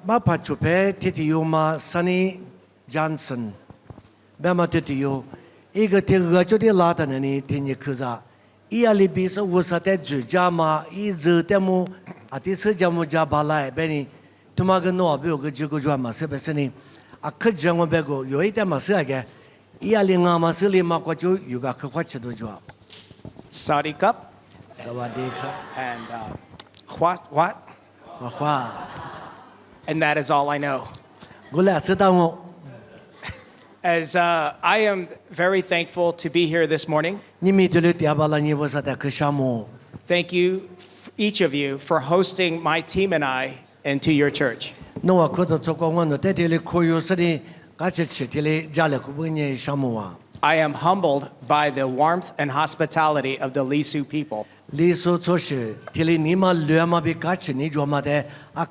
ma pachupe titiyo ma Sunny Johnson bema titiyo iga tiga chodi lata nani tinyi kuza I ali bisa wusate juja ma I zutemu ati sejamu jabalai beni tumaga no abu ga jugo jwa ma sebeseni akajangwa bego yoite ma sege I ali nga ma sili ma kwachu yuga kwachu do jwa Sarikap. Sawadika And what? Mahwa And that is all I know. Gula sedango As I am very thankful to be here this morning. Nimi tuluti abala ni wusate kushamu Thank you, each of you, for hosting my team and I into your church. no akoto choko ngono tetele koyo sani kache chitele jale kubunye shamuwa I am humbled by the warmth and hospitality of the Lisu people. Liso choshi tili nima luyama bi kache ni jwa mate ak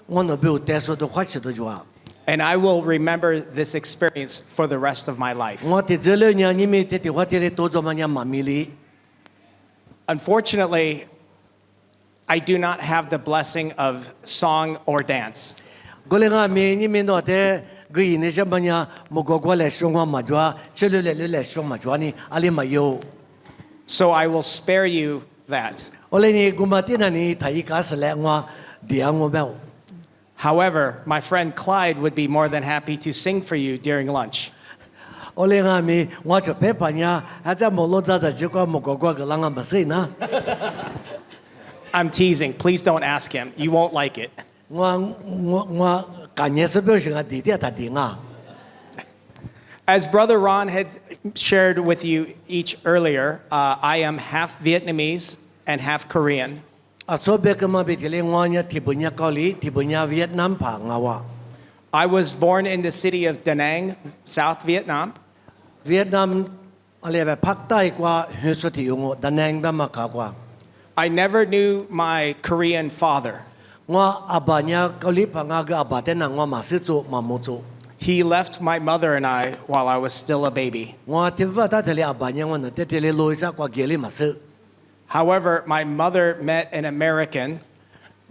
ngono bi uteso do kwache do jwa And I will remember this experience for the rest of my life. ngote zele nya nimi tete watele tozo manya mamili Unfortunately, I do not have the blessing of song or dance. golenga me nimi no te gui ne shamanya mogogwa le shongwa majwa chele le shongwa majwa ni ali mayo So I will spare you that. ole ni gumatina ni thai ka sele ngwa diango bel However, my friend Clyde would be more than happy to sing for you during lunch. ole nga mi ngwa cho pe panya aja molo za za jikwa mogogwa ga langa basai na I'm teasing. Please don't ask him. You won't like it. ngwa kanye se be shinga di dia ta di nga As Brother Ron had shared with you each earlier, I am half Vietnamese and half Korean. aso be ka ma be tele ngwa nya tibunya kauli tibunya Vietnam pa ngawa I was born in the city of Da Nang, South Vietnam. Vietnam ale be phak tai kwa heso ti yongo danang ba ma ka kwa I never knew my Korean father. ngwa abanya kauli pa nga ga abate na ngwa ma se chu ma mo chu He left my mother and I while I was still a baby. ngwa te va ta tele abanya ngwa no te tele loisa kwa gele ma se However, my mother met an American.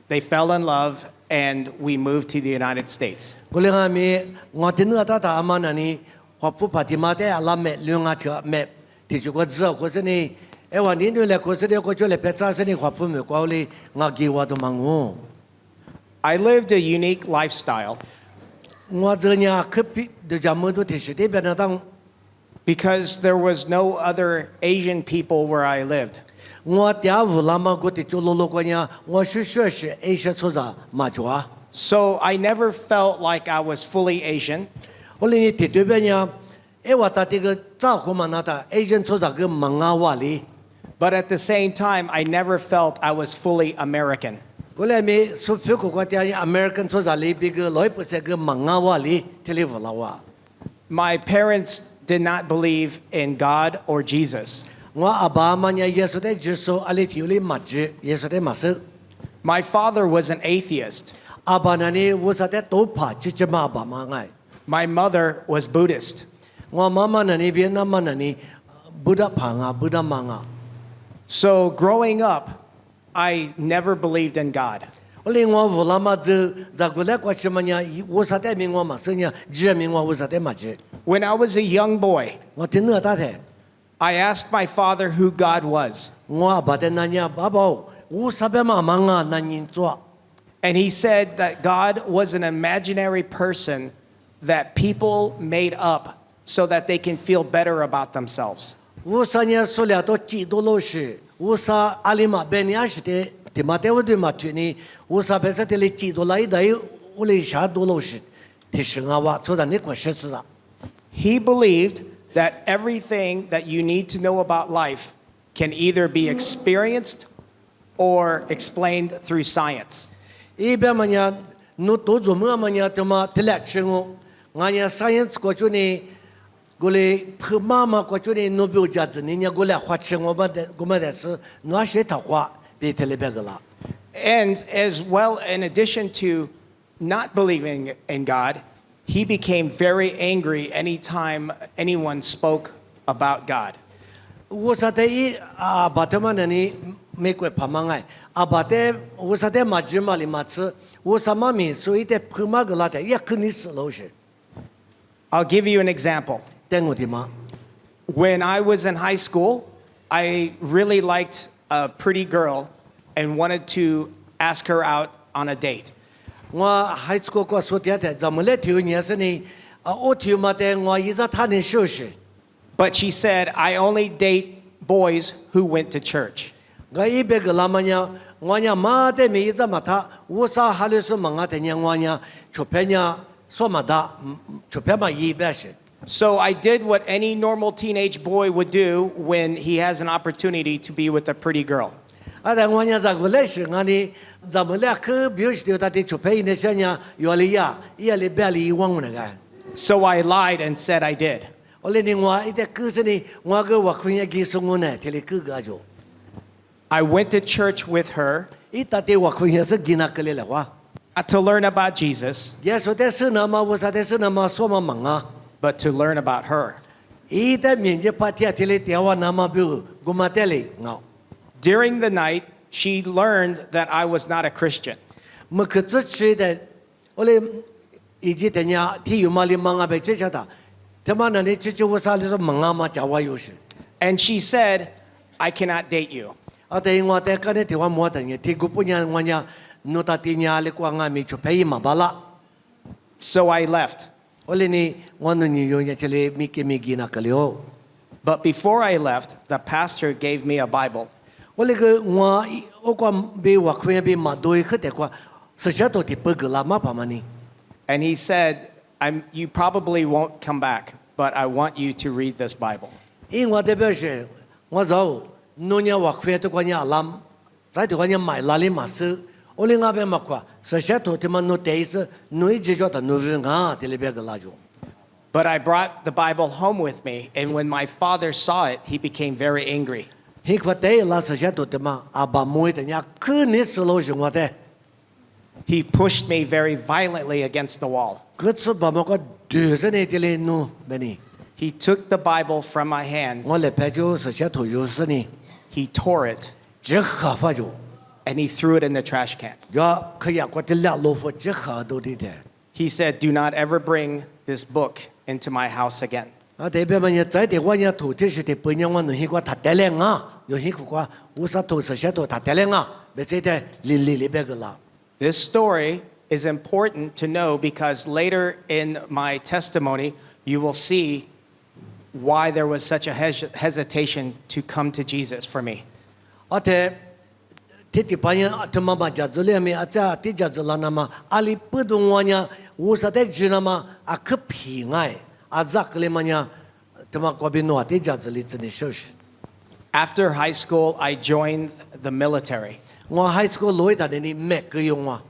They fell in love and we moved to the United States. gole nga mi ngwa te na ta ta ama na ni kwa pu pa ti ma te ala me lu nga cha me ti chu ko zo ko se ni e wa ni le ko se de ko chu le pe cha se ni kwa pu me kwa le nga gi wa do mangu I lived a unique lifestyle ngwa ze nya khapi de jamu do ti shi de be na dang because there was no other Asian people where I lived. ngwa tia vu la ma go ti chu lo lo ko nya ngwa shu shu shi e sha chu za ma chwa So I never felt like I was fully Asian. ole ni ti de be nya e wa ta ti ge za ho ma na ta asian chu za ge ma nga wa li But at the same time, I never felt I was fully American. gole mi su fu ko kwa tia american chu za li bi ge 100% ge ma nga wa li ti li vu la wa My parents did not believe in God or Jesus. ngwa aba ma nya yesu de jesu ali ti li ma ji yesu de ma se My father was an atheist. aba na ni wo sa de to pha chi chi ma ba ma ngai My mother was Buddhist. ngwa ma ma na ni vietnam ma na ni buddha pha nga buddha ma nga So growing up, I never believed in God. ole ngwa vu la ma ze za go le kwa chi ma nya wo sa de mi ngwa ma se nya ji mi ngwa wo sa de ma ji When I was a young boy, ngwa ti na ta the I asked my father who God was. ngwa ba de na nya ba ba wo sa be ma ma nga na nyin chwa And he said that God was an imaginary person that people made up so that they can feel better about themselves. wo sa nya so le to chi do lo shi wo sa ali ma be nya shi de ti ma te wo de ma tu ni wo sa be sa te le chi do lai dai wo le sha do lo shi ti shi nga wa so da ni kwa shi sa He believed that everything that you need to know about life can either be experienced or explained through science. e be ma nya no to zo ma nya te ma te la chi ngo nga nya science ko chu ni go le phe ma ko chu ni no bi ja zi ni nya go le hwa chi ngo ba de go ma de shi no shi ta hwa be te le be ga la And as well, in addition to not believing in God, he became very angry anytime anyone spoke about God. wo sa te i ba te ma na ni 美国跑马爱，阿爸的我啥的马吉马里马吃，我啥妈咪所以的跑马个拉的也肯定是老实， I'll give you an example. 但我的妈， When I was in high school, I really liked a pretty girl and wanted to ask her out on a date. 我还是个说的的，咱们来调年是呢，我调嘛的我一直他能休息， But she said, I only date boys who went to church. 我一边个拉嘛呢，我呢妈的没一直嘛他，我啥哈里是嘛我的呢我呢，出片呢说嘛的，出片嘛一边是。 So I did what any normal teenage boy would do when he has an opportunity to be with a pretty girl. 但我呢，咱们来是俺的，咱们俩去表示他的出配那些呢，原来呀，也来别里忘那个。 So I lied and said I did. 我来呢，我一点故事呢，我个我可以给送我呢，这里哥哥就， I went to church with her 一打的我可以是给那个来了哇。 to learn about Jesus, 也说的是那么，我说的是那么说嘛忙啊， but to learn about her. 一旦面积把天这里电话那么表，我们这里啊， During the night, she learned that I was not a Christian. 没可支持的，我来以前的呢，体育嘛里忙啊被这些的，他妈那里支持我啥里说忙啊嘛，叫我有事。 And she said, I cannot date you. 但是我在跟你电话没得呢，听过不呢，我呢，弄到地呢里光啊没出配嘛罢了。 So I left. 我来呢，我弄你用这里没给没给那个了。 But before I left, the pastor gave me a Bible. 我那个我光被我可以被马多一个的话，实际到底不够了嘛，爸妈呢？ And he said, you probably won't come back, but I want you to read this Bible. 因为我代表是，我走，弄呢我可以的话呢阿在的话呢买哪里嘛是，我另外边嘛话，实际到底嘛弄第一次，弄一直觉得弄人啊，这里边个拉住。 But I brought the Bible home with me, and when my father saw it, he became very angry. 迄块地拉实际到底嘛，阿爸摸的呢，肯定是老是我的。 He pushed me very violently against the wall. 可是爸妈个对着你这里弄的呢， He took the Bible from my hand, 我来拍就实际头有事呢， he tore it, 这合法就， and he threw it in the trash can. 要可以我的俩老夫这合都的的。 He said, do not ever bring this book into my house again. 代表嘛，你在的我呢头天是的，半夜我弄些个他带来啊，有些个我啥头实际头他带来啊，别在的里边个啦。 This story is important to know because later in my testimony, you will see why there was such a hesitation to come to Jesus for me. 这半夜他妈妈家子里面这家子啦那么，阿里不懂我呢，我说的知那么可平安，这个里面呢，他妈隔壁诺这家子里真的休息。 After high school, I joined the military, 我还是个老一代的没个用啊，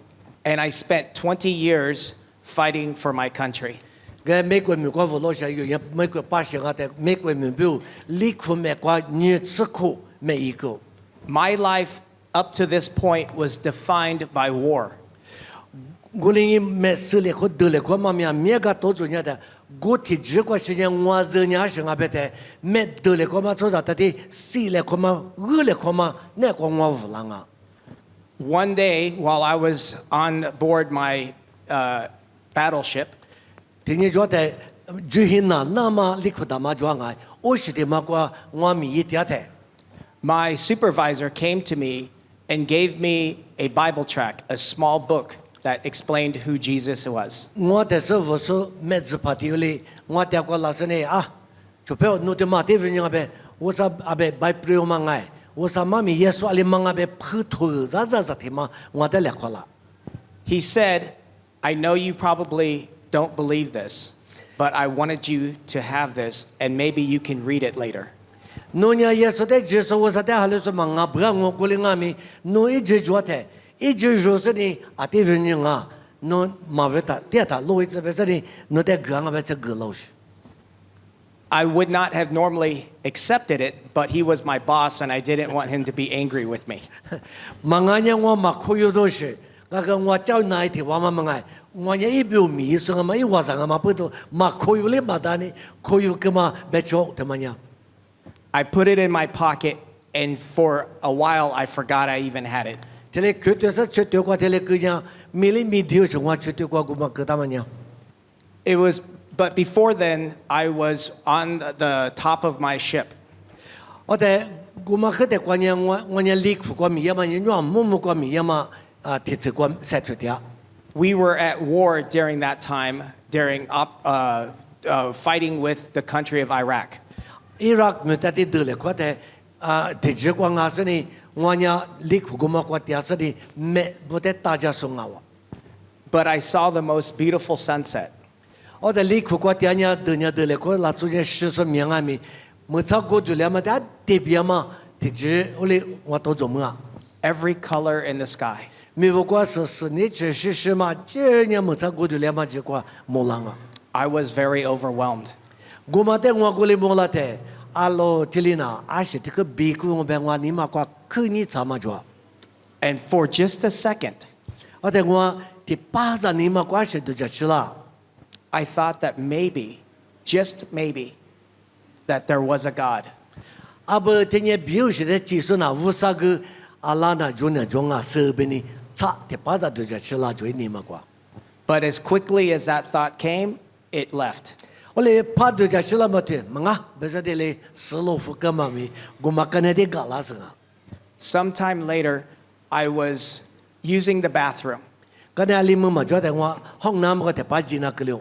and I spent 20 years fighting for my country. 个美国民国无老些有人美国百姓啊的美国民标离苦美国日子苦每一个。 My life up to this point was defined by war. 我连没事了，可得了，可嘛面面个多重要的，我提这个时间我人家是阿别的，没得了，可嘛做到的，死了可嘛，饿了可嘛，那个我无浪啊。 One day, while I was on board my battleship, 听你说的，就很难，那么你可大嘛做爱，我是的嘛个，我米一点的。 my supervisor came to me and gave me a Bible tract, a small book that explained who Jesus was. 我的师傅说没自拍的哩，我带过老师呢啊，就不要弄的嘛，对不对？阿伯，我说阿伯白不要嘛爱，我说妈咪耶稣阿里嘛阿伯普头咋的嘛，我得来过了。 He said, I know you probably don't believe this, but I wanted you to have this, and maybe you can read it later. 侬呀耶稣的接受我说的还是说嘛，我不让我过来阿咪，侬一直做的，一直做是呢，啊对不对啊？侬马为他，对他，路一直不是呢，侬在个阿伯在个老师。 I would not have normally accepted it, but he was my boss, and I didn't want him to be angry with me. 嘛俺呀我嘛可有都是，那个我叫那一天我嘛爱，我也一表米说嘛一晚上嘛不都嘛可有哩嘛的呢，可有个嘛别叫他们呀。 I put it in my pocket, and for a while I forgot I even had it. 这里看到是出掉过，这里个样米里米丢是我出掉过，我们个他们样。 It was, but before then, I was on the top of my ship. 我在我们去的关键我离苦过米呀嘛，你讲木木过米呀嘛啊，铁子过晒出掉。 We were at war during that time, during fighting with the country of Iraq. 伊拉克没得的得了，快的啊，铁子过啊是呢，我呢离苦过嘛过掉是呢，没不得大家送啊我。 But I saw the most beautiful sunset. 我在离苦过掉呢得了，过拉出去十说明啊咪，没超过就了嘛，但特别嘛，铁子我都做么啊？ Every color in the sky. 没不过是你只是嘛，这年没超过就了嘛，就过没浪啊。 I was very overwhelmed. 我嘛在我里没了的，阿罗这里呢，还是这个别个我别我你嘛过去你怎么做？ And for just a second, 我在我第八十你嘛过是都就去了。 I thought that maybe, just maybe, that there was a God. 阿不，今年表示的技术呢，无啥个阿拉呢，就那种啊设备呢，差第八十都就去了，就你嘛过。 But as quickly as that thought came, it left. 我嘞怕都就去了嘛对，忙啊，不是的嘞，十六副干嘛咪，我嘛跟那的搞拉是啊。 Sometime later, I was using the bathroom, 跟那里面嘛，就在我ห้องน้ำก็แต่ป้าจีน่ะก็เลย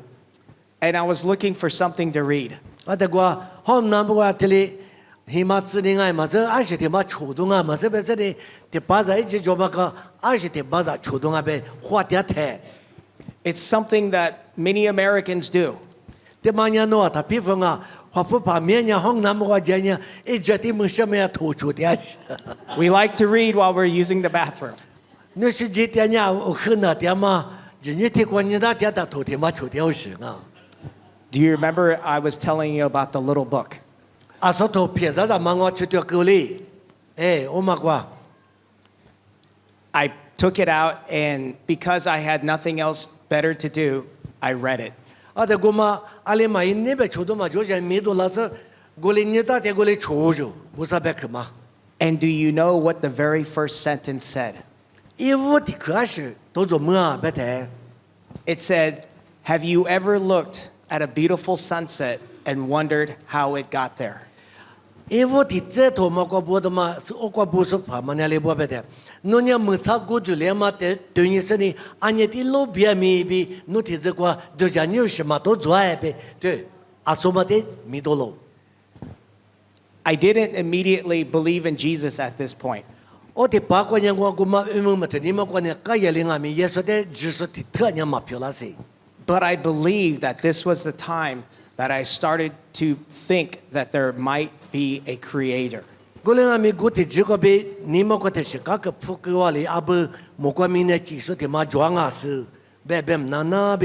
and I was looking for something to read. ว่าแต่ว่าห้องน้ำว่าที่เลยหิมะจีนง่ายมาซะอาชีพที่มาชูดงอ่ะมาซะเป็นสิ่งที่ป้าจะ一直做嘛个อาชีพที่ป้าจะชูดงอ่ะเป็น花点แท้ It's something that many Americans do. แต่มาเนี่ยโน้ตพี่ฟังอ่ะว่าผู้ป่าเมียเนี่ยห้องน้ำว่าเจเนี่ยไอ้เจที่มึงเชื่อไหมอ่ะถูกชูเดีย We like to read while we're using the bathroom. นี่是เจที่เนี่ยโอ้ขึ้นน่ะเดียมาจีนี่ที่คนเนี่ยน่ะเดียแต่ถูกที่มาชูเดียวสิอ่ะ Do you remember I was telling you about the little book? อาสถูกเพียรจะมาว่าชูเดียวกูเลยเอ้โอ้มากว่า I took it out, and because I had nothing else better to do, I read it. แต่กูมาอะไรมาอินนี่ไปชูตัวมาชูใจมีตัวละสิกูเลยเนี่ยตาเดียกูเลยชูอยู่บุษบะขึ้นมา And do you know what the very first sentence said? อีวุฒิคือสิตัวจมือเบ็ด It said, "Have you ever looked at a beautiful sunset and wondered how it got there?" อีวุฒิเจ้าตัวมาก็บัวตัวมาสุโอกว่าบุษบะมันเนี่ยเลยบัวเบ็ดนู่นเนี่ยมือชักกูจุเลี้ยมาแต่ตัวนี้สินี่อันนี้ที่โลบียมีบีนู่นที่จะกว่าเดี๋ยวจะนิวส์มาตัวจ่ายไปเดี๋ยวอาสมาเตมีตัวโล I didn't immediately believe in Jesus at this point. โอ้ที่ปากว่ายังว่ากูมาเอ็มมาถึงนี่มาก็เนี่ยก็ยังเลี้ยงมีเยซูเดจิสุที่เท่านี้มาพิลาสิ But I believed that this was the time that I started to think that there might be a creator. กูเลี้ยงมีกูที่จิก็ไปนี่มาก็ที่สิก้ากับฟุกว่าเลยอาบุมกว่ามีเนี่ยจิสุที่มาจวงอาสือแบบนั้นนะไป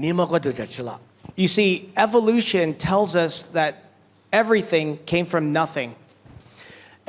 นี่มาก็ตัวจะชิละ You see, evolution tells us that everything came from nothing.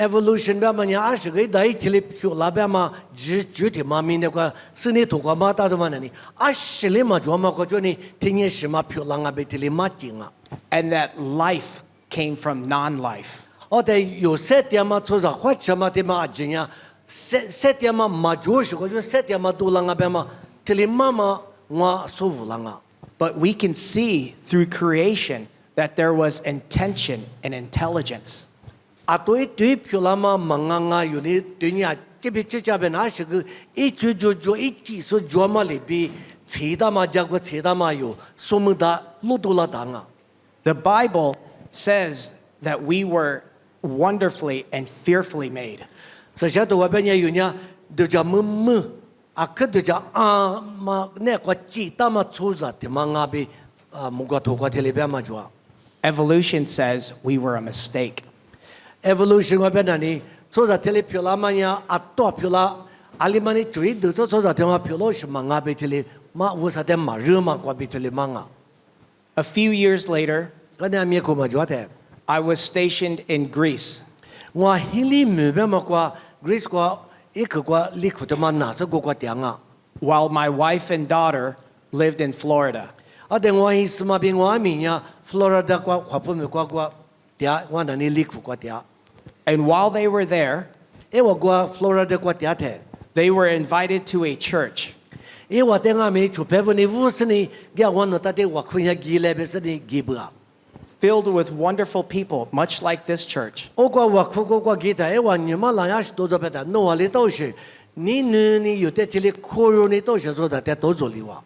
evolution แบบมันเนี่ยอาศัยได้ที่ลิพิวลาแบบมาจุดที่มามีเนี่ยก็สิ่งที่ถูกว่ามาตาตัวมันนี่อาศัยมาจวงมาก็จวนี่ที่เนี่ยสิมาพิวลังอ่ะไปที่ลิมาจริงอ่ะ And that life came from non-life. 哦，แต่有些地方做啥，或者嘛地方怎样，些地方嘛就是个，就些地方都啷个边嘛，这里妈妈我舒服啷个。 But we can see through creation that there was intention and intelligence. 啊，对对，譬如嘛，忙啊，有的对你啊，这边这边那是个一就一技术做嘛里边，其他嘛加个其他嘛有，什么的路都拉当啊。 The Bible says that we were wonderfully and fearfully made. 这些都外边也有呢，都叫么，啊，可都叫啊嘛，那个其他嘛出着的嘛啊比啊，木个土个这里边嘛做。 Evolution says we were a mistake. evolution 外边那里，出着这里漂亮嘛呀，啊多漂亮，阿里嘛你最多出着的嘛漂亮是嘛啊比这里嘛无啥的嘛热嘛过比这里嘛啊。 A few years later, 跟那面个嘛做的， I was stationed in Greece. 我迄里没边嘛过 Greece 过一个过离苦的嘛哪是个点啊？ While my wife and daughter lived in Florida. 啊，等我意思嘛边我咪呀，Florida 过华府没过点，我那里离苦过点。And while they were there, เอว่ากัวฟลอริดากว่าเตียแท้ they were invited to a church เอว่าแต่งามีชุเพวันนี้วุสนี่แกวันนั้นตัดเอว่าคุยกีเลเบสนี่กีบัว filled with wonderful people, much like this church. โอ้กัวว่าคุกกัวกีตาเอว่านี่มาลายาสตัวจะเป็นแต่โนอาลิโตชินี่นี่อยู่แต่ที่เล็กโคโรนี่โตชิสุดแต่ตัวจุลิวะ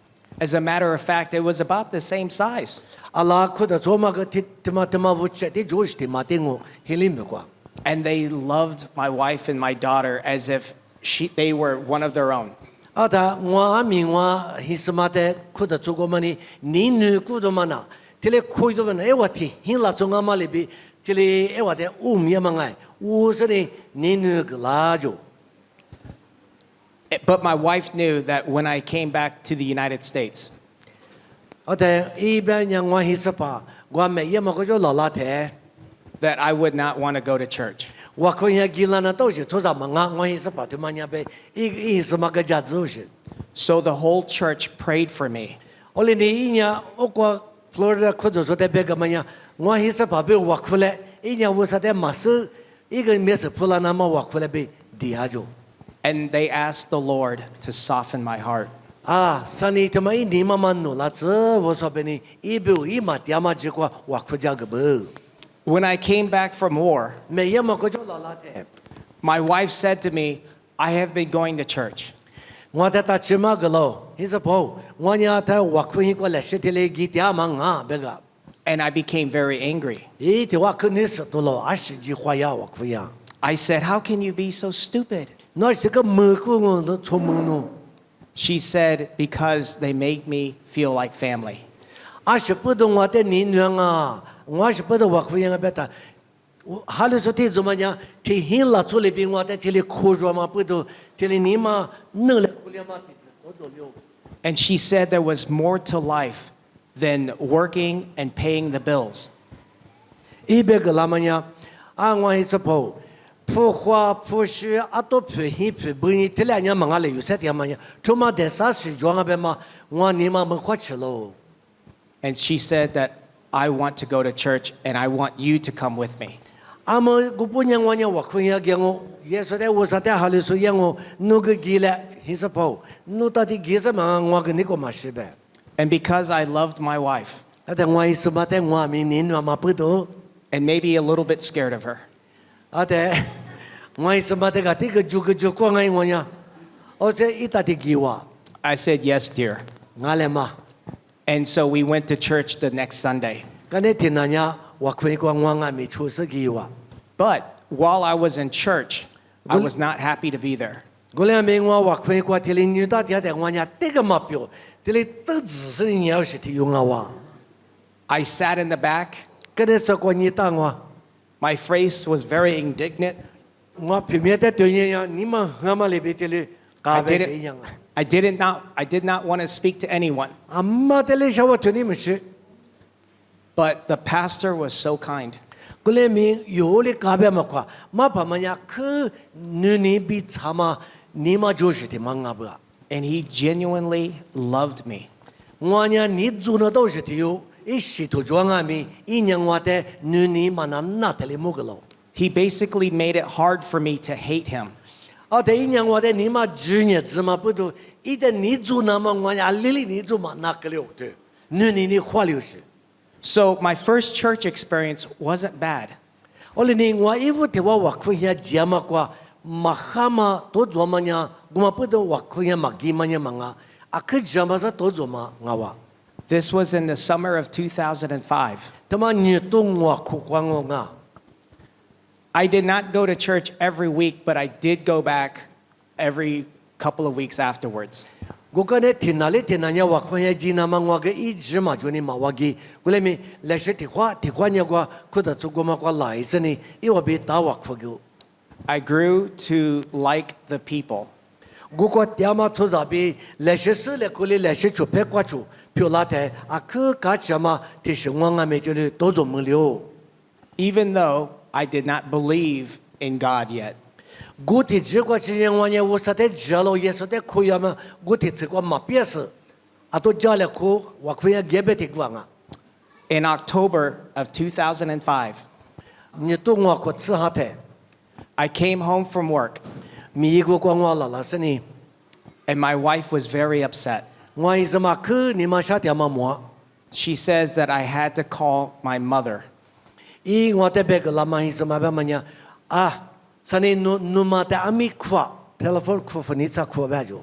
As a matter of fact, it was about the same size. อาลาคุดะโจมาก็ที่มาวุชที่จูชที่มาติงูเฮลิมกว่า And they loved my wife and my daughter as if they were one of their own. อาถ้าว่ามีว่าฮิสมาเตคุดะโจก็มันนี่นี่คุดมันนะที่เล็กคุยตัวมันเอว่าที่หินละจงอามาลิบีที่เล็กเอว่าแต่มีมังไงสนี่นี่กลาจู But my wife knew that when I came back to the United States, แต่อีเป็นยังว่าฮิสปาว่าแม่ยังมาก็จะหล่อละแท้ that I would not want to go to church. ว่าคนยังกินแล้วนะต้องจะทุกอย่างมังว่าฮิสปาที่มันยังไปอีสมาก็จะจูช So the whole church prayed for me. โอเลนี่อีเนี่ยโอ้ก็ฟลอริดาคุดจะได้เบกมันยังว่าฮิสปาไปว่าคุเลอีเนี่ยว่าสัตย์มาซื้ออีกเมื่อสัพลานามาว่าคุเลไปดีฮะจู And they asked the Lord to soften my heart. สันนิทำไมนี่มามันนู่นละเจ้าว่าสอบนี่อีบิวอีมาที่มาจีกว่าว่าคุจักเบอ When I came back from war, แม่ยังมาก็จะหล่อละแท้ my wife said to me, I have been going to church. ว่าแต่ตัดชิมากแล้วฮิสปาว่าเนี่ยถ้าว่าคุยก็เลยสิที่เลยกิจยามังเบก And I became very angry. อีที่ว่าคืนนี้สุดแล้วอาศัยจีควายว่าคุย I said, how can you be so stupid? น้อยสิก็มือกูงงชมมือนู่ She said, because they made me feel like family. อาศัยพูดตรงว่าแต่นี่เนื้อว่าอาศัยพูดว่าคุยเบต้าฮาลุสุดที่จุมันเนี่ยที่หินละชุลิบิงว่าแต่ที่เลยคูจวมาพูดที่เลยนี่มาเนื้อเลยคุยมาที่ตัวตัวเลี้ยว And she said there was more to life than working and paying the bills. อีเบกลามันเนี่ยว่าฮิสปาผู้ว่าผู้ชื่ออัตผู้ฮิผู้บุญที่เลยเนี่ยมังอะไรอยู่เสียที่มันเนี่ยทุกมาเดซ่าสิจวงแบบมาว่านี่มามันขวัญเชล And she said that I want to go to church and I want you to come with me. กูพูดยังว่าเนี่ยว่าคุยยังงูเยสุเดวสัตย์ฮาลิสุยังงูนูกกิเลฮิสปานูตัดที่กิเลมังว่ากันนี่ก็มาสิเบ And because I loved my wife แต่ว่าฮิสมาแต่ว่ามีนินว่ามาพูด and maybe a little bit scared of her, แต่ว่าฮิสมาแต่ก็ที่ก็จุกว่าไงวะเนี่ยโอ้เจ้าอีตัดที่กี่วะ I said, yes, dear. งาเลมา And so we went to church the next Sunday. กันเนี่ยที่นั่นเนี่ยว่าคุยกันว่างามีชูสกี่วะ But while I was in church, I was not happy to be there. กูเลยมีว่าคุยกันที่ลินยูตัดที่แต่ว่าเนี่ยที่ก็มาเปียวที่ลิตั้ง只是你要是ที่用啊 I sat in the back. กันเนี่ยสักวันนี้ตั้งว่า My face was very indignant. ว่าพิมพ์แต่ตัวเนี่ยนี่มาหามาเลยไปที่ลิกาเบสยัง I did not want to speak to anyone. อามาที่ลิชาวตัวนี้มันสิ But the pastor was so kind. กูเลยมีอยู่ลิกาเบสมากกว่ามาพมันเนี่ยคือนี่บิดsamaนี่มาจูสิที่มังงาบัว And he genuinely loved me. ว่าเนี่ยนี่จูนตัวสิที่อยู่อีสิทุจวงอามีอียังว่าแต่นี่มันนั่นที่ลิมุกโล He basically made it hard for me to hate him. แต่อียังว่าแต่นี่มาจูเนี่ยจะมาพูดอีแต่นี่จูนมาว่าเนี่ยลิลินี่จูมานักเลี้ยวเถอะนี่ขวาเลี้ยวสิ So my first church experience wasn't bad. โอ้เลยนี่ว่าอีฟุตที่ว่าคุยเนี่ยเจียมากกว่ามาข้ามาตัวจวมันเนี่ยกูมาพูดว่าคุยเนี่ยมากี่มันเนี่ยมังอ่ะคือเจียมซะตัวจวมันงาวะ This was in the summer of 2005. แต่มาเนี่ยตุ้งว่าคุกวางงา I did not go to church every week, but I did go back every couple of weeks afterwards. กูก็เนี่ยที่นั่นเนี่ยว่าคุยเนี่ยจีน่ามังว่าก็อีจิมาจวนนี่มาว่ากี่กูเลยมีเลสที่ขวาเนี่ยว่าคุดจุกมากว่าหลายสินี่อีว่าบีตาว่าคุยกู I grew to like the people. กูก็เดี๋ยวมาทุจบีเลสสื่อเลยกูเลยเลสจุเพ่กว่าจุพิวลาเตอ่ะคือการจะมาที่สิ่งว่างไม่จุเลยตัวจมือเลี้ยว Even though I did not believe in God yet. กูที่จีกว่าจีนวันเนี่ยว่าสัตย์เจริญเยสุเตคุยมากูที่จีกว่ามาเปียสอ่ะตัวเจริญกูว่าคุยเก็บติดว่างอ่ะ In October of 2005, นี่ตัวว่ากูซื้อหาเถ I came home from work, มีกูกวางว่าละสนี่ and my wife was very upset. งวยสมาคือนี่มาชาติมาหมัว She says that I had to call my mother. อีงวแต่เบกละมาฮิสมาแบบมันเนี่ยสนี่นูมาแต่อามีขวาโทรศัพท์ขวานี่สักขวาแบบจู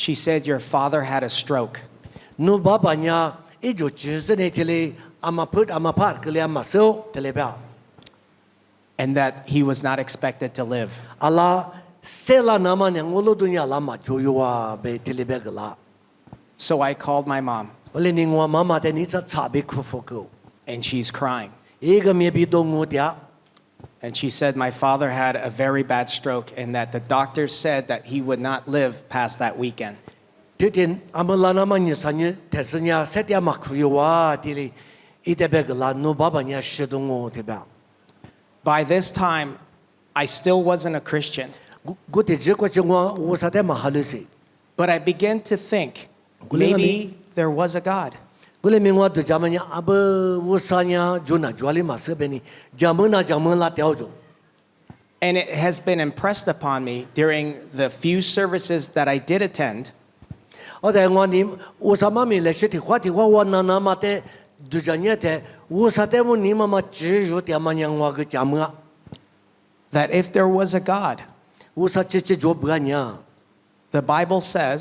She said your father had a stroke. นูบ้าปัญญาอีจูจืดเนี่ยทีเลยอามาพูดอามาพาดก็เลยอามาเซลทีเลยแบบ And that he was not expected to live. อัลลาเซลานามันยังงูลุดุนยาลามาจูยัวเบทีเลยเบกละ So I called my mom, วันนี้งวมามาแต่นี่จะชาบิคุฟกู and she's crying. อีกมีบิดงงูเดีย And she said my father had a very bad stroke and that the doctors said that he would not live past that weekend. ที่ดินอามาลานามันยังสัญญาเทศญาเสตียมาคุยว่าทีเลยอีแต่เบกละนูบ้าปัญญาชิดงูที่แบบ By this time, I still wasn't a Christian, กูติดจีกว่าจังว่าอุตส่าห์มาฮัลลุสิ but I began to think maybe there was a God. กูเลยมีว่าตัวจามันยังอับอุตส่าห์เนี่ยจุนน่ะจวลิมาเสเป็นนี่จามันน่ะจามันละเดียวจู And it has been impressed upon me during the few services that I did attend แต่งานนี้อุตส่าห์มามีเลชิที่ว่าวันนั้นมาแต่ดูจาเนี่ยแต่อุตส่าห์แต่วันนี้มาจีอยู่แต่มันยังว่าก็จามัน that if there was a God, อุตส่าห์จีจบกันเนี่ย the Bible says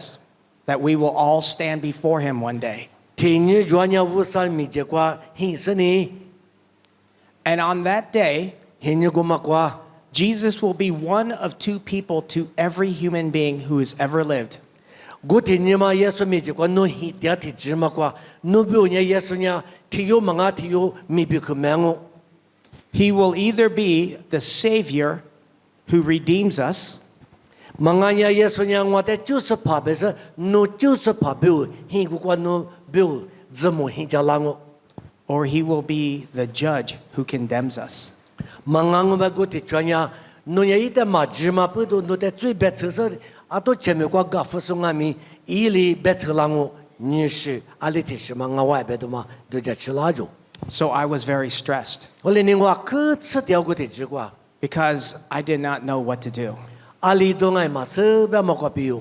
that we will all stand before him one day. ที่นี่จวนเนี่ยอุตส่าห์มีเจ้าว่าหินสนี่ And on that day, หินนี่กูมากว่า Jesus will be one of two people to every human being who has ever lived. กูที่นี่มาเยซูมีเจ้าว่านูหินเดียที่จีมากว่านูบิวเนี่ยเยซูเนี่ยที่อยู่มังอาที่อยู่มีบิวคือแมง He will either be the Savior who redeems us, มังอาเยซูเนี่ยว่าแต่จุดสภาพเป็นนูจุดสภาพบิวหินกูว่านูบิวจมูกหินจะลัง or he will be the judge who condemns us. มังงะแบบกูที่ชวนเนี่ยนูเนี่ยอีแต่มาจีมาพูดนูแต่ช่วยเบ็ดเสืออาตัวเชื่อมกับกาฟสุงามีอีลีเบ็ดลังนี่สิอะไรที่สิมังงะว่าเบ็ดมาดูจะชิลาจู So I was very stressed วันนี้ว่าคือสุดเดียวกูที่จีกว่า because I did not know what to do. อะไรตรงไหนมาซื้อแบบมากกว่าพิว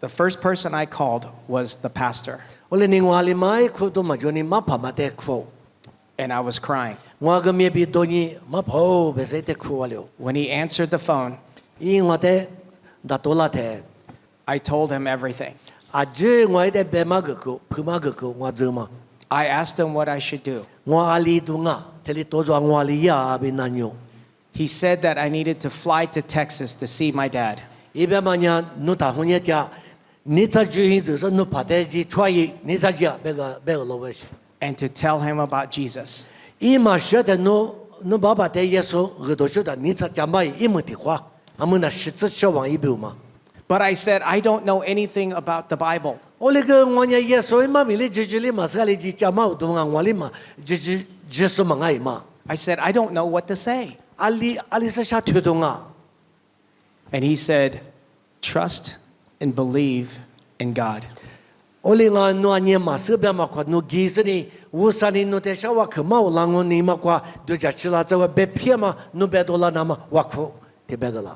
The first person I called was the pastor, วันนี้ว่าอะไรไม่คุยตัวมาจวนนี้มาพามาเด็กฟู and I was crying. ว่าก็มีบิดตัวนี้มาพอเบสเด็กฟูว่าเลย When he answered the phone, อีว่าแต่ดัตตัวละเท I told him everything. อาจจะว่าแต่เบมาเกกูพูมาเกกูว่าจะมา I asked him what I should do. ว่าอะไรตรงอ่ะเทลิตัวจวงว่าอะไรยาเป็นนั่นอยู่ He said that I needed to fly to Texas to see my dad. อีแบบมันเนี่ยนูตาหุ่นเนี่ยจ้านี่จะจุยจะนูพัดแต่จีช่วยนี่จะจ้าเบกโลเวช And to tell him about Jesus. อีมาเชื่อแต่นูบ้าบัดแต่เยซูก็ตัวเชื่อแต่นี่จะจำไม่อีมันที่ว่าอามันน่ะสิจะเชื่อว่าอีบิวมา But I said, I don't know anything about the Bible. โอ้เลยก็วันเนี่ยเยซูมามีเลยจีเลยมาสกัดเลยจีจำมาตัวงานวันเลยมาจีสุมังไงมา I said, I don't know what to say. อะไรสักชาติตัวงาน And he said, trust and believe in God. โอ้เลยงานนัวเนี่ยมาซื้อแบบมากกว่านูกีสนี่วุ้นนี่นูแต่ชาวว่าคือมาหลังนี่มากกว่าดูจากชิลาจะว่าเบ็ดเพียมานูเบ็ดตัวละน้ำวักฟูที่เบ็ดละ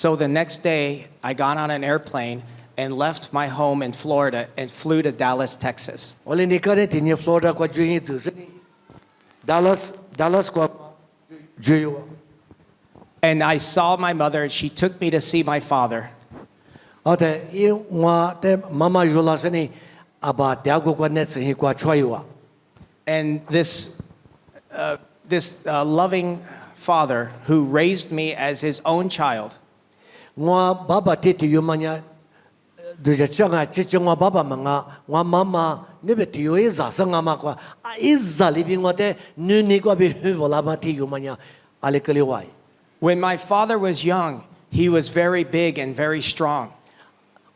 So the next day, I got on an airplane and left my home in Florida and flew to Dallas, Texas. โอ้เลยนี่ก็ได้ที่นี่ฟลอริดากว่าจุยจืดสิดัลลัสกว่าจุย And I saw my mother, and she took me to see my father. แต่อีว่าแต่มามาอยู่ลาสินี่อาบาเดียวกว่าเนี่ยสิกว่าช่วยว่า And this loving father who raised me as his own child, ว่าบ้าบ้าที่อยู่มันเนี่ยดูจะจังไงที่จังว่าบ้าบ้ามันว่ามามานี่เป็นที่อยู่อีซ่าสังมากกว่าอีซ่าลิบิงว่าแต่นี่กว่าเป็นหัวลามาที่อยู่มันเนี่ยอะไรก็เลยว่า when my father was young, he was very big and very strong.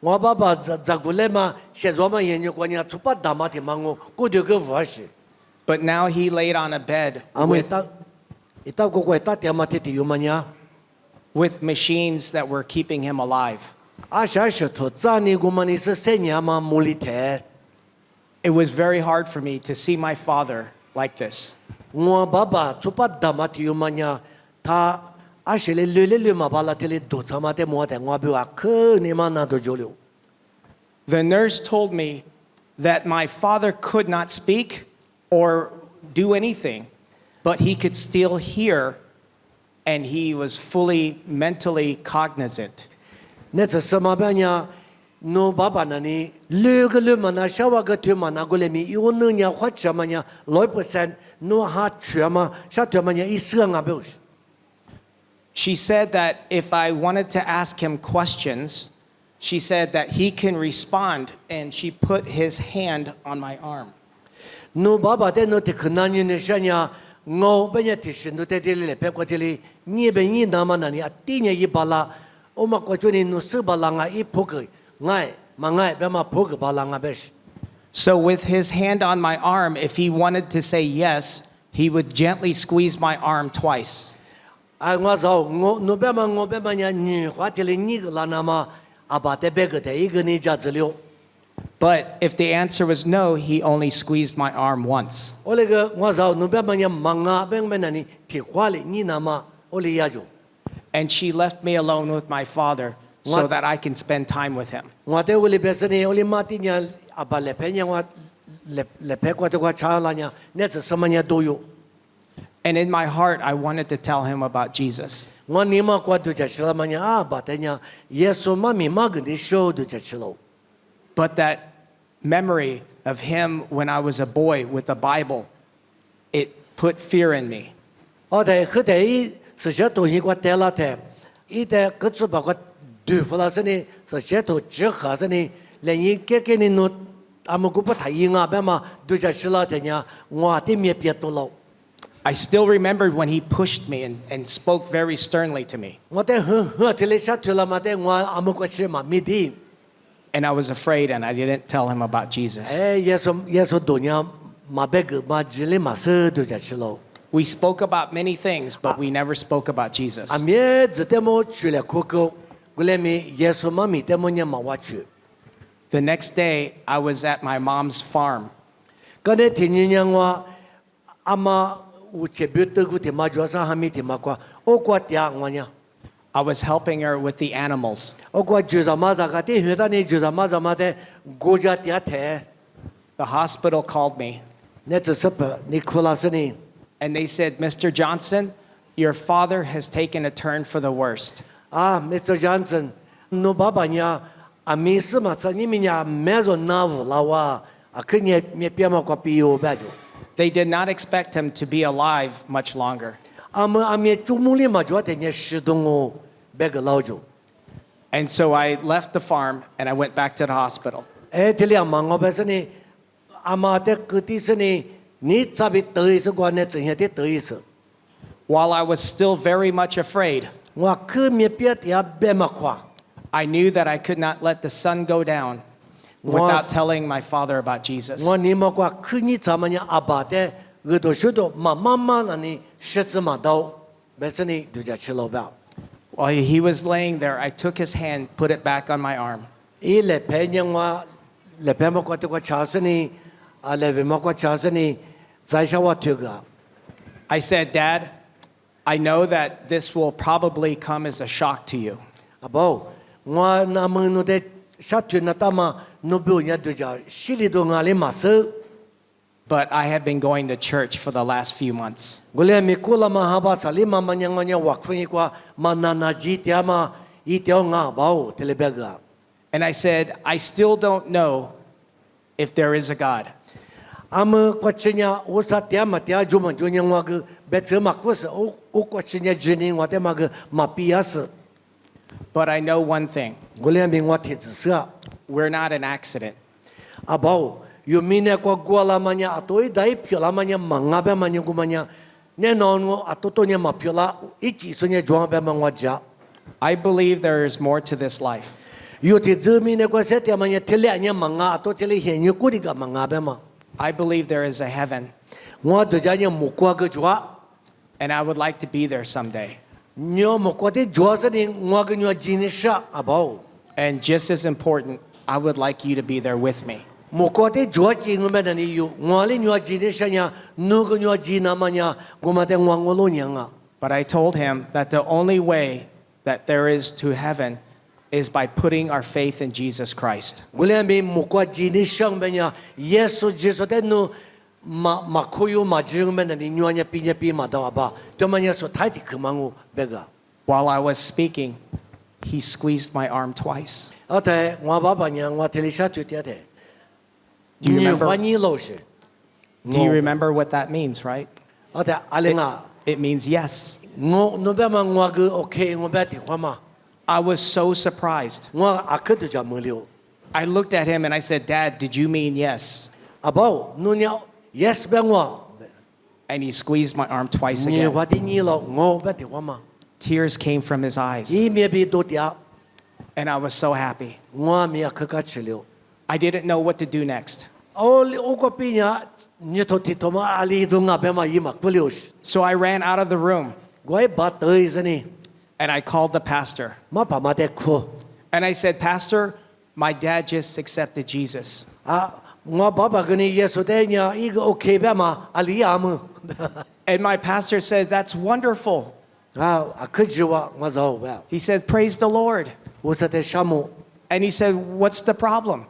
ว่าบ้าบ้าจากกุเลมาเชื่อว่ามันยังอยู่กว่าเนี่ยทุบปัดดามาที่มังกูเดี๋ยวก็ว่าสิ But now he laid on a bed อามันอีตากูกว่าตาเตียมาที่อยู่มันเนี่ย with machines that were keeping him alive. อาชาชทุจานี่กูมันนี่เสียเนี่ยมามูลิเท It was very hard for me to see my father like this. ว่าบ้าบ้าทุบปัดดามาที่อยู่มันเนี่ยท他阿是嘞略嘛巴拉提哩多参嘛的莫的我比话可你嘛那都就了。 The nurse told me that my father could not speak or do anything, but he could still hear and he was fully mentally cognizant. 那是什么办呀？no 爸爸那里略嘛那小娃个腿嘛那个里面有能呀或者嘛呀100%no 哈全嘛小腿嘛呀一生啊不是。 She said that if I wanted to ask him questions, she said that he can respond, and she put his hand on my arm. no 爸爸的 no 的可能呢是呀，我本来的是 no 的这里来别个这里，你本你那么那里啊，第年一巴拉，我们过去呢 no 十巴拉啊一扑个，爱嘛爱别嘛扑个巴拉啊别是。 So, with his hand on my arm, if he wanted to say yes, he would gently squeeze my arm twice. 哎，我找我别嘛呀，你话题里你个那么阿爸的别个的一个你家资料。 But if the answer was no, he only squeezed my arm once. 我那个我找你别嘛呀忙啊，别那里提话里你那么我里也就。 And she left me alone with my father so that I can spend time with him. 我在屋里边是呢，屋里妈的呢，阿爸来陪呢，我来陪过的我查了呢，那是什么呢都有。 And in my heart, I wanted to tell him about Jesus. 我你妈过都在吃了嘛呢，阿爸的呢，耶稣妈咪妈跟你说都在吃了。 But that memory of him when I was a boy with the Bible, it put fear in me. 我在后头一是些东西我带了的，一在各处把我对付了是呢，是些头之后是呢，连你给你弄，阿们个不太一样呗嘛，都在吃了的呢，我的面别多了。 I still remembered when he pushed me and spoke very sternly to me. 我在这里下去了嘛的，我阿们个吃嘛没的。 And I was afraid and I didn't tell him about Jesus. 哎，耶稣多年嘛别个嘛这里嘛是都在吃了。 We spoke about many things, but we never spoke about Jesus. 阿面只得么去了苦口，我来面耶稣嘛咪得么呢嘛我去。 The next day, I was at my mom's farm. 刚才听人讲我阿妈有这边德国的嘛主要是还没的嘛过，我过嗲我呢， I was helping her with the animals. 我过就是嘛这个的，现在呢就是嘛的国家嗲台， The hospital called me 那只是不你哭了是呢。 and they said, Mr. Johnson, your father has taken a turn for the worst. 啊，Mr. Johnson，侬爸爸呢？啊，没事嘛，这你们家没着那屋了哇，啊，可你没别嘛过必要白就。 They did not expect him to be alive much longer. 阿们周末里嘛，就得你十动哦，别个老就。 And so I left the farm and I went back to the hospital. 哎，这两嘛，我本身呢，阿妈的个地是呢，你这边得意思过呢，真下的得意思。 While I was still very much afraid, 我可没别的别嘛夸。 I knew that I could not let the sun go down without telling my father about Jesus. 我你嘛夸，可你咱们呢阿爸的耳朵许多嘛那里十字嘛刀，本身呢就叫吃老板。 While he was laying there, I took his hand, put it back on my arm. 伊来陪人我，来陪我这个查实呢，啊来为我查实呢，在下我推个。 I said, Dad, I know that this will probably come as a shock to you. 啊不，我那么侬的下推那大嘛，侬不要就叫心里头压力嘛是。 But I had been going to church for the last few months. 我来没过了嘛，哈巴萨里嘛嘛娘我娘挖空一个嘛那几条嘛，一条牙包这里边个。 And I said, I still don't know if there is a God. 阿么过去呢，我啥条嘛条就嘛就娘我个别这嘛故事，我过去呢今年我的嘛个嘛必要是， But I know one thing. 我来明我提子是啊。 We're not an accident. 阿宝。 有明年过过了嘛呢？啊，多一代票了嘛呢？忙啊，别嘛呢，我嘛呢？你弄我啊，多年嘛票了，一几十年装别嘛我家。 I believe there is more to this life. 有的这明年过些天嘛呢？天两年忙啊，多天里现有过的个忙啊，别嘛。 I believe there is a heaven, 我对家呢没过个家， and I would like to be there someday. 你要没过的家是呢，我跟你今年啥阿宝？ And just as important, I would like you to be there with me. 没过的家今我们那里有，我哩你今年啥呢？侬个你今那么呢？我们在我老娘啊。But I told him that the only way that there is to heaven is by putting our faith in Jesus Christ. 我俩没木瓜基尼上边呀，耶稣基督的努马可有马只们那里牛呀比呀比马到吧，对嘛耶稣太的可忙我别个。 While I was speaking, he squeezed my arm twice. 而且我爸爸呢，我听了下嘴的的。 Do you 你 remember? 欢迎老师。 Do you remember what that means, right? 而且阿玲啊， It means yes. 我别嘛我个 OK， 我别听话嘛， I was so surprised. 我阿克都叫没了。 I looked at him and I said, Dad, did you mean yes? 阿宝，侬要 yes 别我， And he squeezed my arm twice 你 again. 话的你了，我别听话嘛。 Tears came from his eyes. 一面比多点， And I was so happy. 我没有去个吃了。 I didn't know what to do next. 我个边呀，你头提头嘛，阿里都那边嘛一嘛不了是， So I ran out of the room 我也把对着呢， and I called the pastor. 嘛把嘛得哭 And I said, Pastor, my dad just accepted Jesus. 啊，我爸爸跟你耶稣的呢一个 OK 边嘛，阿里阿么， And my pastor said, That's wonderful. 啊可知我走吧， He said, Praise the Lord. 我说的什么， And he said, What's the problem?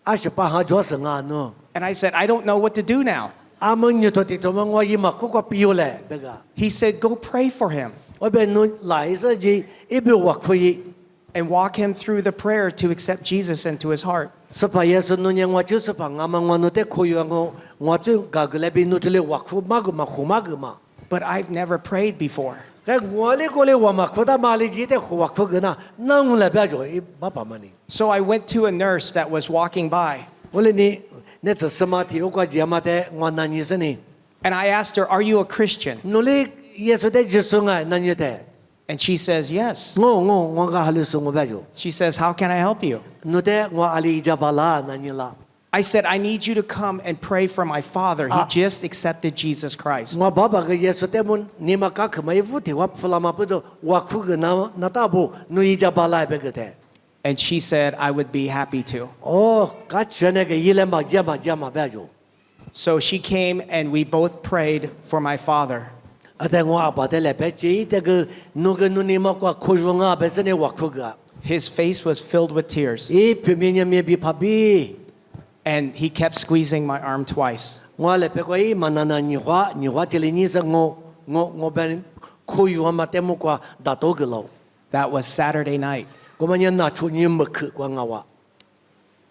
阿是把哈做什啊喏， And I said, I don't know what to do now. 阿么你头提头嘛，我一嘛个个比来那个， He said, Go pray for him 我边侬来这就一边我可以。 and walk him through the prayer to accept Jesus into his heart. 是把耶稣侬呢，我就是把俺们我侬得可以我最个个那边侬这里我哭嘛个嘛哭嘛个嘛， But I've never prayed before. 哎我哩个哩我嘛哭到嘛里记得我哭个那，那我来不要做一爸爸嘛哩， So I went to a nurse that was walking by 我哩你那这什么体我个姐嘛的我那你是呢， and I asked her, Are you a Christian? 侬哩耶稣的接受啊那你的， And she says, Yes. 我个哈里说我不要做， She says, How can I help you? 侬的我阿里一家巴拉那你啦， I said, I need you to come and pray for my father. He just accepted Jesus Christ. 我爸爸个耶稣的么你嘛刚去嘛一屋的我不啦嘛不都我哭个那大步侬一家巴拉别个的。 And she said, I would be happy to. 哦，噶全那个一两把接嘛不要做， So she came and we both prayed for my father. 啊，但我阿爸的来白接这个侬个侬你嘛个哭容啊，本身的我哭个， His face was filled with tears, 一片面面比怕比， and he kept squeezing my arm twice. 我来白个一嘛那你话的里你是我本哭容嘛，但么个达到个了， That was Saturday night. 我们要拿出你没去过我话，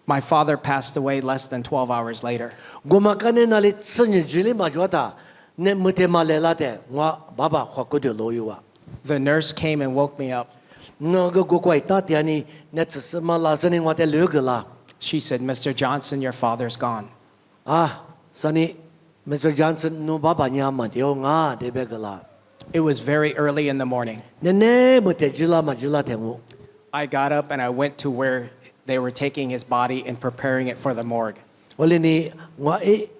My father passed away less than 12 hours later. 我们看那里吃日子里嘛觉得，那没得嘛来了的，我爸爸花过的老有啊。 The nurse came and woke me up. 那个乖大点呢，那只是嘛拉着呢，我得留个啦。 She said, Mr. Johnson, your father's gone. 啊，说你，Mr. Johnson，侬爸爸娘嘛掉啊，这边个啦。 It was very early in the morning. 那没得知啦天我。 I got up and I went to where they were taking his body and preparing it for the morgue. 我哩你，我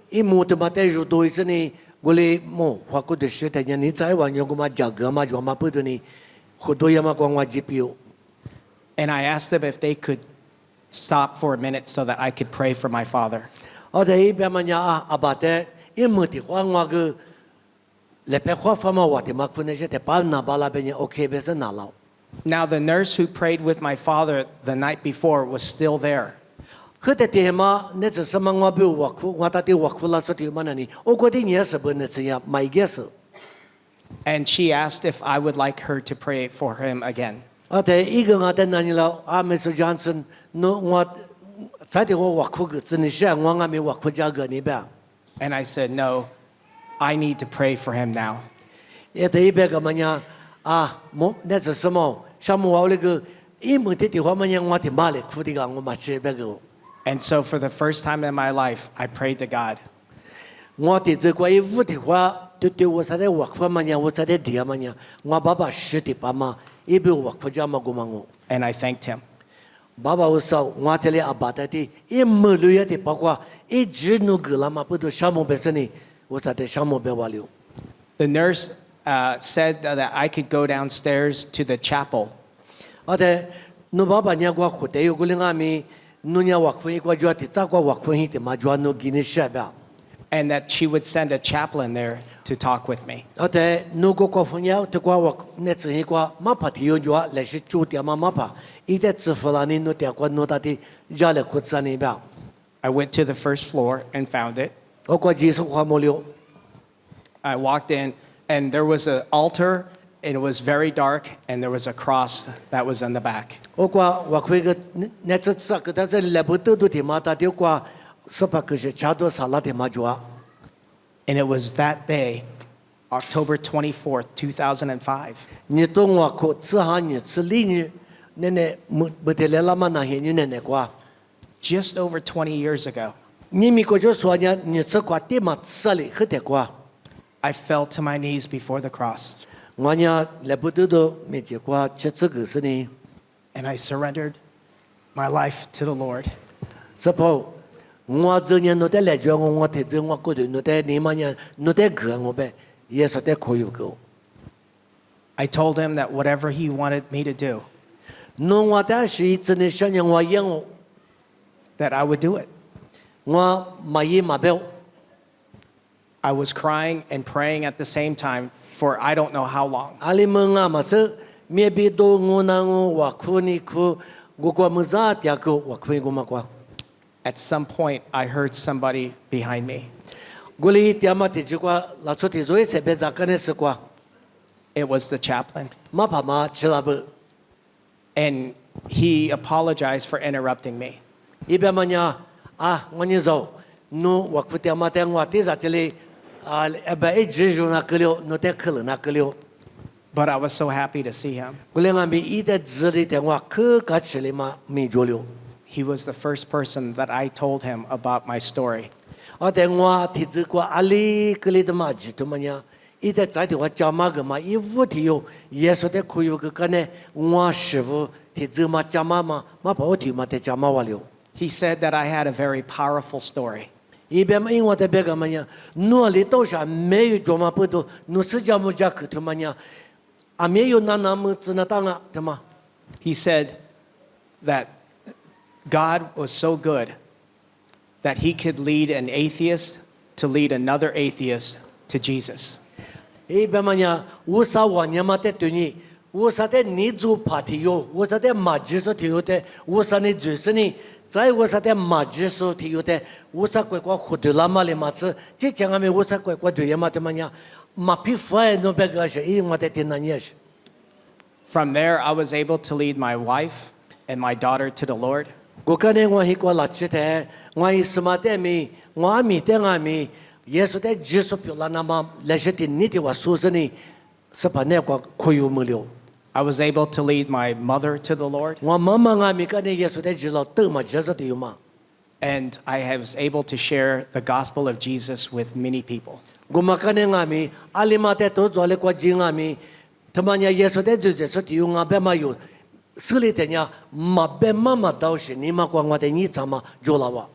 一摸的嘛，带入多一些呢，我哩摸花过的时间，你在玩用个嘛价格嘛，就嘛不得呢，好多呀嘛光我机票。 And I asked them if they could stop for a minute so that I could pray for my father. 我在一边嘛呀阿爸的，一摸的话我个，来白花发嘛我的嘛，可能是在巴拿巴那边呢 ，OK， 别是拿了。 Now, the nurse who prayed with my father the night before was still there. 可得的嘛，那只是嘛我比我哭，我到底我哭了说的嘛那里，我觉得你也是不能这样，买个是。 And she asked if I would like her to pray for him again. 啊，对，一个我在那里了，啊，Mr. Johnson，侬我在的我哭个，真的是我还没我哭这个你别， And I said, No, I need to pray for him now. 也得一边个么样啊，那只是么，像我那个一没得的话么样，我的妈嘞，哭的个我嘛吃别个， And so, for the first time in my life, I prayed to God. 我的这个一屋的话，对我在的我哭么样，我在的地么样，我爸爸是的爸妈，一边我哭这么个么我。 And I thanked him. 爸爸我说，我这里阿爸的，一没留下的，包括一直那个了嘛，不都项目本身呢？我说的项目别忘了。 The nurse said that I could go downstairs to the chapel. 而且，侬爸爸娘我活的有个另外面，侬娘我分一个主要的，咋个我分一的嘛，主要侬给你设备。 And that she would send a chaplain there to talk with me. 而且如果过朋友的话，我那自己话，马帕提有话来是主点嘛马帕，一在支付了你诺点过诺到的家里库子那边， I went to the first floor and found it. 我过技术话没了， I walked in, and there was an altar, and it was very dark, and there was a cross that was in the back. 我过我可以个那这次个但是来不得的嘛，他就过是把个是差多少了的嘛就啊， And it was that day, October 24th, 2005, 你懂我可只下你吃里你那不得了嘛那些你那过， just over 20 years ago. 你咪个就说呢，你吃过的嘛吃里很得过。 I fell to my knees before the cross, 我呢来不得的没结果，这这个是呢， and I surrendered my life to the Lord. 是不？我这年侬得来叫我提着我过头，侬得你嘛呢，侬得个我呗，也是得可以个。 I told him that whatever he wanted me to do, 侬我但是真的想让我养我， that I would do it. 我买衣买表， I was crying and praying at the same time for I don't know how long. 阿里们啊嘛是，面比多我那我哭你哭，我过么子点个我哭我嘛过， At some point, I heard somebody behind me. 我里点嘛提起过，拿出提做一些别咋个的事过， It was the chaplain. 嘛怕嘛吃了不？ And he apologized for interrupting me. 一边嘛呢啊，我你走，侬我哭点嘛点我提在这里啊，把一直用那个了，侬得可能那个了。 But I was so happy to see him. 我两个米一在这里点我可个吃里嘛没着了。 He was the first person that I told him about my story. 啊，但我提这个阿里个里的嘛知道嘛呢？一在在的话讲嘛个嘛，一屋提有耶稣的可以个个呢，我师傅提这嘛讲嘛嘛，嘛把我提嘛得讲嘛话了。 He said that I had a very powerful story. 一边嘛因为在别个嘛呢，努力多少没有做嘛不多，努是讲么讲可头嘛呢？啊，没有那么子那当啊，对吗？ He said that God was so good that he could lead an atheist to lead another atheist to Jesus. 一边嘛呢，我啥玩意嘛得对你，我啥的你做怕提有，我啥的马吉说提有的，我啥的就是你，在我啥的马吉说提有的，我啥乖乖活得了嘛哩嘛子，这讲俺们我啥乖乖对呀嘛对嘛呢？嘛皮肤哎，侬别个是，因为我得听那也是。 From there, I was able to lead my wife and my daughter to the Lord. 我可能我一个老七的，我一什么的没，我阿米的阿米，耶稣的耶稣表达那么来是的你的话说是你，是把那个可以没了。 I was able to lead my mother to the Lord, 我妈妈阿米可能耶稣的知道都嘛知道的有嘛。 and I was able to share the gospel of Jesus with many people. 我们可能阿米阿里嘛的都做了个经阿米，他妈呢耶稣的就说的有阿别嘛有，手里的呢嘛别妈妈都是你嘛光我的你怎么做了哇？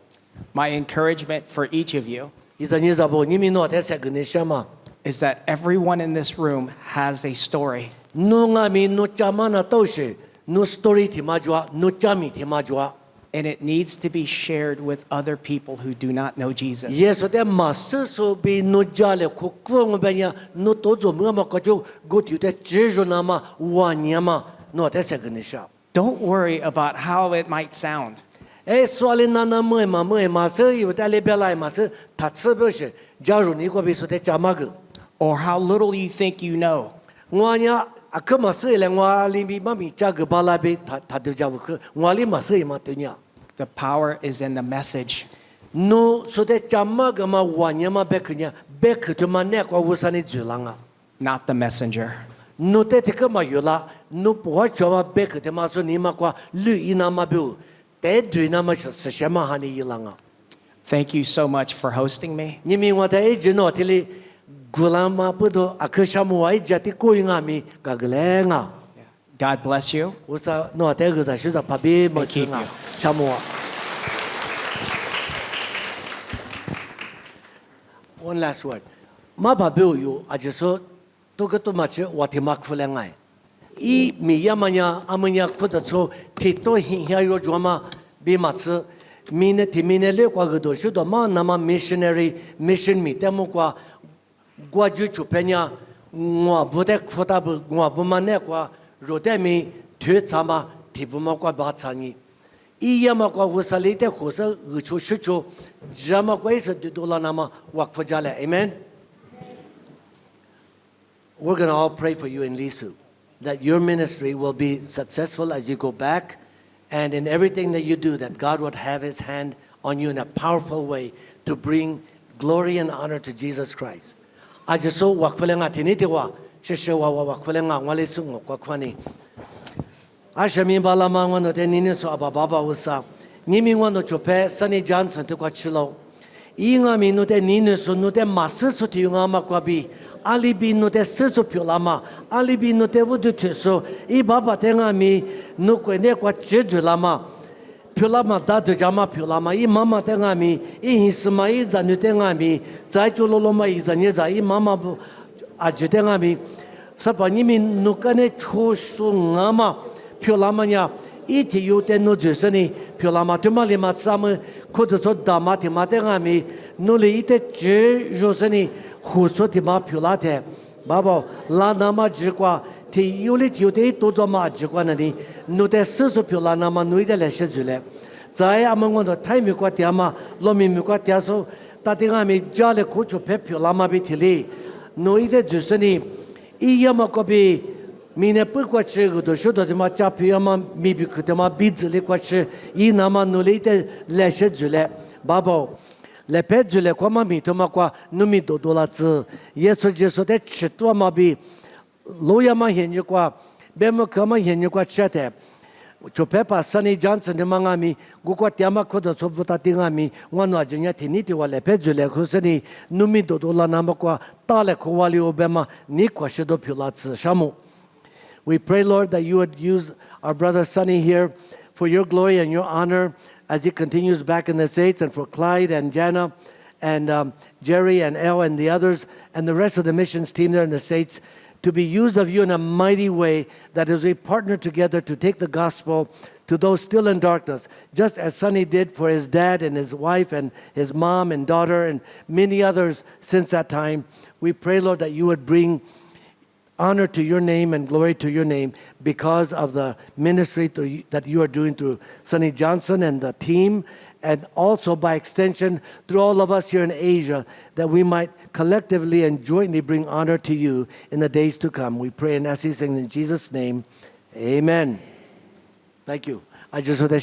My encouragement for each of you 意思你知道不？你们诺的是跟你说嘛？ is that everyone in this room has a story. 侬阿米侬怎么那都是侬 story 提嘛做，侬怎么提嘛做？ And it needs to be shared with other people who do not know Jesus. 耶稣的嘛是说被侬家里苦苦我们呀，侬都做么嘛个就我有的知识那么晚年嘛，诺的是跟你说。 Don't worry about how it might sound. 哎，说的那么是有的里边来嘛是，他是不是？假如你个别说的讲嘛个， Or how little you think you know. 我呢啊个嘛是了，我里面嘛咪加个巴拉比，他就叫我去，我里嘛是嘛对呀。 The power is in the message. 侬说的讲嘛个嘛晚年嘛别去呢，别去就嘛那个无啥的主人啊。 Not the messenger. 侬在这个嘛有啦，侬不好叫嘛别去的嘛说你嘛个绿衣那嘛表，但对那么是什么哈你一样啊？ Thank you so much for hosting me. 你明我在一直诺这里，古兰嘛不多，阿克什么我一家的过应啊咪，个个来啊， God bless you. 我说诺在个在学校旁边么子啊，什么？One last word，马爸表有，啊就说，都个都嘛去，我听嘛苦来爱。一米呀嘛呀，阿们呀苦的时候，提多hin下有做嘛，比嘛子，米呢提米呢了过个多，许多嘛那么 missionary mission 米，但么过。gua ju chu penya ngwa bu de khota bu ngwa bu ma ne kwa ro de mi thue chama thi bu ma kwa ba changi I yama kwa wusali te khusa chu shu chu jama kwa isa dola nama wakfa jale amen. We're going to all pray for you in Lisu, that your ministry will be successful as you go back, and in everything that you do, that God would have His hand on you in a powerful way to bring glory and honor to Jesus Christ. I just saw wakfalenga tinitiwa, shishawa wakfalenga walisungo kwa kwani. Ashami balama wano te nini so ababa usa, nimi wano chope Sonny Johnson to kwa chilo. Inga mi no te nini so no te masu ti yunga makwabi. Alibi no te siso piolama, alibi no te vudu so I baba tenga mi no kwe ne kwa cheju lama, piolama dadu jama piolama, I mama tenga mi, I hisma I zanu tenga mi, zai chuloloma I zanyeza, I mama aju tenga mi, sapa nimi no kane choshu ngama, piolama nya, iti yote no jusani, piolama tumali matsama, kuduso damati matenga mi, nuli ite je josani, Huso ti ma piolate, Babo, la nama jikwa, ti yulit yude todo ma jikwa nani, no te siso piola nama nui de leshe jule. Zai among the time you got yama, lomi you got yaso, tatingami jale kucho pepio lama bitili, nui de jusani, Iyama kobi, mine pukwa chigu to shuto de ma chapiama, mibi kutama bids liquache, I nama nulite leshe jule, Babo. Le pedjule kwa mi to makwa numi do dola zi yesu jesu de chitwa mabi loya ma henyu kwa bemo kama henyu kwa chate chopepa Sonny Johnson de mangami gukwa tiama kodo sobuta tingami wano ajunya tiniti wa le pedjule kusani numi do dola namakwa tale kwali obema ni kwa shido pilatz shamu. We pray, Lord, that you would use our brother Sonny here for your glory and your honor as he continues back in the States, and for Clyde and Jana and Jerry and El and the others and the rest of the missions team there in the States to be used of you in a mighty way, that as we partner together to take the gospel to those still in darkness, just as Sonny did for his dad and his wife and his mom and daughter and many others since that time. We pray, Lord, that you would bring honor to your name and glory to your name because of the ministry that you are doing through Sonny Johnson and the team, and also by extension through all of us here in Asia, that we might collectively and jointly bring honor to you in the days to come. We pray and ask these things in Jesus' name. Amen. Thank you. I just want to